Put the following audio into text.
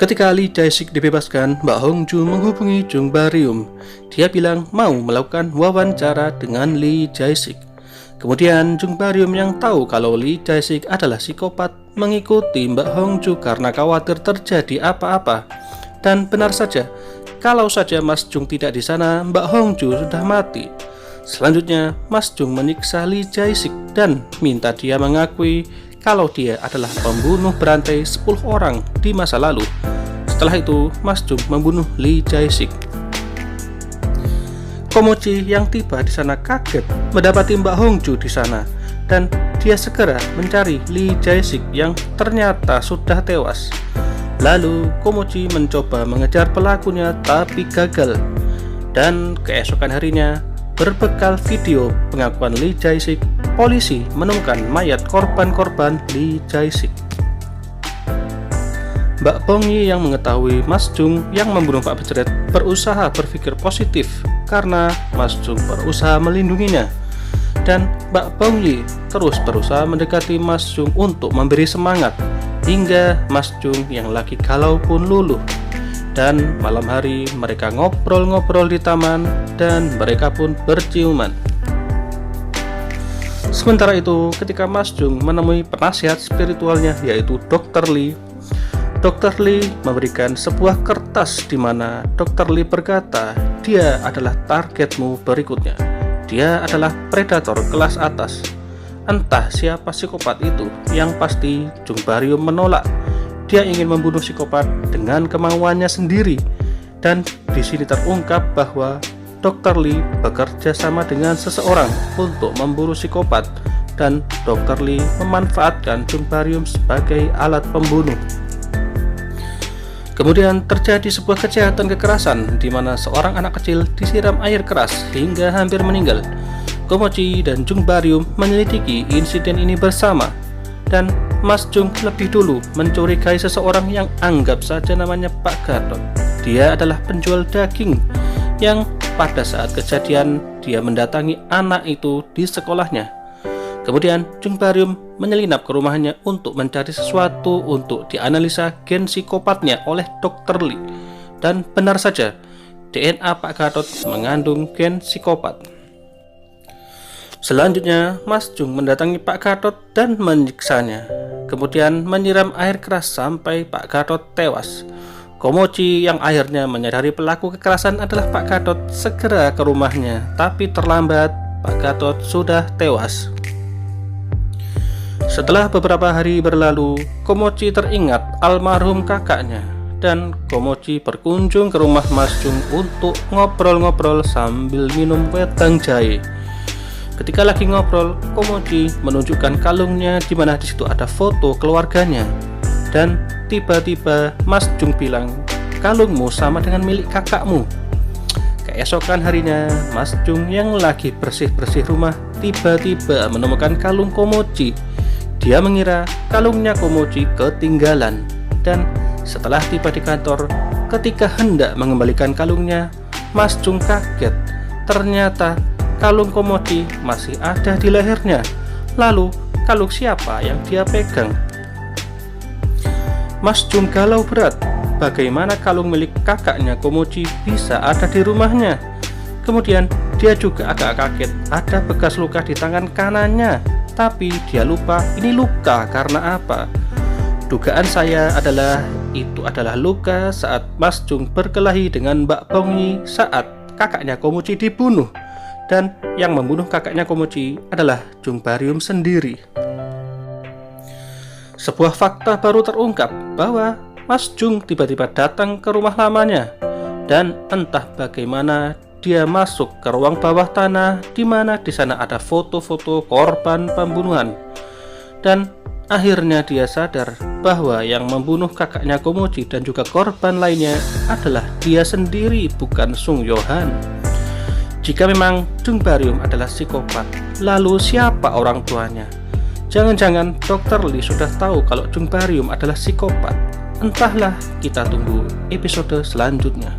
Ketika Lee Jae-sik dibebaskan, Mbak Hongju menghubungi Jung Baryum. Dia bilang mau melakukan wawancara dengan Lee Jae-sik. Kemudian Jung Baryum yang tahu kalau Lee Jae-sik adalah psikopat mengikuti Mbak Hongju karena khawatir terjadi apa-apa. Dan benar saja, kalau saja Mas Jung tidak di sana, Mbak Hongju sudah mati. Selanjutnya, Mas Jung menyiksa Lee Jae-sik dan minta dia mengakui kalau dia adalah pembunuh berantai 10 orang di masa lalu. Setelah itu, Mas Jung membunuh Lee Jae-sik. Komochi yang tiba di sana kaget mendapati Mbak Hongju di sana dan dia segera mencari Lee Jae-sik yang ternyata sudah tewas. Lalu Komochi mencoba mengejar pelakunya tapi gagal. Dan keesokan harinya, berbekal video pengakuan Lee Jae-sik, polisi menemukan mayat korban-korban Lee Jae-sik. Mbak Bongyi yang mengetahui Mas Jung yang membunuh Pak Beceret berusaha berpikir positif karena Mas Jung berusaha melindunginya. Dan Mbak Bongyi terus berusaha mendekati Mas Jung untuk memberi semangat hingga Mas Jung yang lagi galau pun luluh. Dan malam hari mereka ngobrol-ngobrol di taman dan mereka pun berciuman. Sementara itu, ketika Mas Jung menemui penasihat spiritualnya yaitu Dr. Lee, Dr. Lee memberikan sebuah kertas di mana Dr. Lee berkata, dia adalah targetmu berikutnya. Dia adalah predator kelas atas. Entah siapa psikopat itu, yang pasti Jung Baryum menolak. Dia ingin membunuh psikopat dengan kemauannya sendiri. Dan di sini terungkap bahwa Dr. Lee bekerja sama dengan seseorang untuk memburu psikopat dan Dr. Lee memanfaatkan Jung Baryum sebagai alat pembunuh. Kemudian terjadi sebuah kejahatan kekerasan di mana seorang anak kecil disiram air keras hingga hampir meninggal. Komochi dan Jung Baryum menyelidiki insiden ini bersama. Dan Mas Jung lebih dulu mencurigai seseorang yang anggap saja namanya Pak Gatot. Dia adalah penjual daging yang pada saat kejadian dia mendatangi anak itu di sekolahnya. Kemudian Jung Baryum menyelinap ke rumahnya untuk mencari sesuatu untuk dianalisa gen psikopatnya oleh Dr. Lee. Dan benar saja, DNA Pak Gatot mengandung gen psikopat. Selanjutnya, Mas Jung mendatangi Pak Gatot dan menyiksanya. Kemudian menyiram air keras sampai Pak Gatot tewas. Komochi yang akhirnya menyadari pelaku kekerasan adalah Pak Gatot segera ke rumahnya, tapi terlambat, Pak Gatot sudah tewas. Setelah beberapa hari berlalu, Komochi teringat almarhum kakaknya dan Komochi berkunjung ke rumah Mas Jung untuk ngobrol-ngobrol sambil minum wedang jahe. Ketika lagi ngobrol, Komochi menunjukkan kalungnya di mana di situ ada foto keluarganya. Dan tiba-tiba Mas Jung bilang, kalungmu sama dengan milik kakakmu. Keesokan harinya, Mas Jung yang lagi bersih-bersih rumah tiba-tiba menemukan kalung Komochi. Dia mengira kalungnya Komochi ketinggalan. Dan setelah tiba di kantor, ketika hendak mengembalikan kalungnya, Mas Jung kaget. Ternyata kalung Komochi masih ada di lehernya. Lalu kalung siapa yang dia pegang? Mas Jung galau berat. Bagaimana kalung milik kakaknya Komochi bisa ada di rumahnya? Kemudian dia juga agak kaget ada bekas luka di tangan kanannya. Tapi dia lupa ini luka karena apa. Dugaan saya adalah itu adalah luka saat Mas Jung berkelahi dengan Mbak Bongyi saat kakaknya Komochi dibunuh. Dan yang membunuh kakaknya Komochi adalah Jung Baryum sendiri. Sebuah fakta baru terungkap bahwa Mas Jung tiba-tiba datang ke rumah lamanya. Dan entah bagaimana dia masuk ke ruang bawah tanah di mana di sana ada foto-foto korban pembunuhan. Dan akhirnya dia sadar bahwa yang membunuh kakaknya Komochi dan juga korban lainnya adalah dia sendiri, bukan Sung Yo-han. Jika memang Jung Baryum adalah psikopat, lalu siapa orang tuanya? Jangan-jangan Dr. Lee sudah tahu kalau Jung Baryum adalah psikopat. Entahlah, kita tunggu episode selanjutnya.